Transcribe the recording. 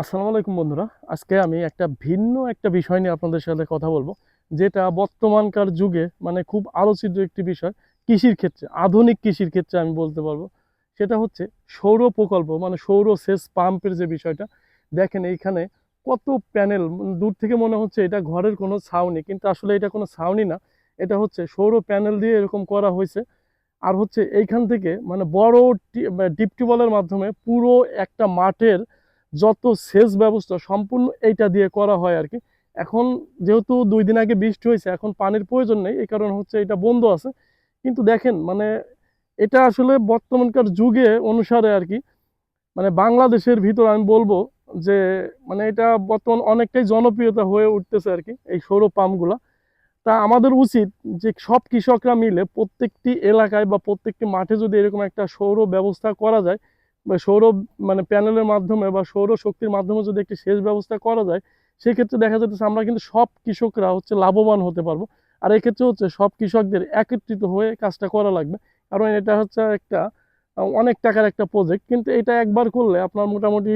আসসালামু আলাইকুম বন্ধুরা। আজকে আমি ভিন্ন একটা বিষয় নিয়ে আপনাদের সাথে কথা বলবো, যেটা বর্তমানকার যুগে মানে খুব আলোচিত একটি বিষয়। কৃষির ক্ষেত্রে, আধুনিক কৃষির ক্ষেত্রে আমি বলতে পারবো সেটা হচ্ছে সৌর প্রকল্প, মানে সৌর সেচ পাম্পের যে বিষয়টা। দেখেন এইখানে কত প্যানেল, দূর থেকে মনে হচ্ছে এটা ঘরের কোনো ছাউনি, কিন্তু আসলে এটা কোনো ছাউনি না। এটা হচ্ছে সৌর প্যানেল দিয়ে এরকম করা হয়েছে। আর হচ্ছে এইখান থেকে মানে বড় ডিপ টিউবওয়েলের মাধ্যমে পুরো একটা মাঠের যত সেচ ব্যবস্থা সম্পূর্ণ এইটা দিয়ে করা হয় আর কি। এখন যেহেতু 2 দিন আগে বৃষ্টি হয়েছে, এখন পানির প্রয়োজন নেই, এই কারণে হচ্ছে এটা বন্ধ আছে। কিন্তু দেখেন মানে এটা আসলে বর্তমানকার যুগে অনুসারে আর কি, মানে বাংলাদেশের ভিতর আমি বলবো যে মানে এটা বর্তমান অনেকটাই জনপ্রিয়তা হয়ে উঠতেছে আর কি, এই সৌর পাম্পগুলা। তা আমাদের উচিত যে সব কৃষকরা মিলে প্রত্যেকটি এলাকায় বা প্রত্যেকটি মাঠে যদি এরকম একটা সৌর ব্যবস্থা করা যায়, বা সৌর মানে প্যানেলের মাধ্যমে বা সৌর শক্তির মাধ্যমে যদি একটি সেচ ব্যবস্থা করা যায়, সেক্ষেত্রে দেখা যাচ্ছে আমরা কিন্তু সব কৃষকরা হচ্ছে লাভবান হতে পারবো। আর এক্ষেত্রে হচ্ছে সব কৃষকদের একত্রিত হয়ে কাজটা করা লাগবে, কারণ এটা হচ্ছে একটা অনেক টাকার একটা প্রজেক্ট, কিন্তু এটা একবার করলে আপনার মোটামুটি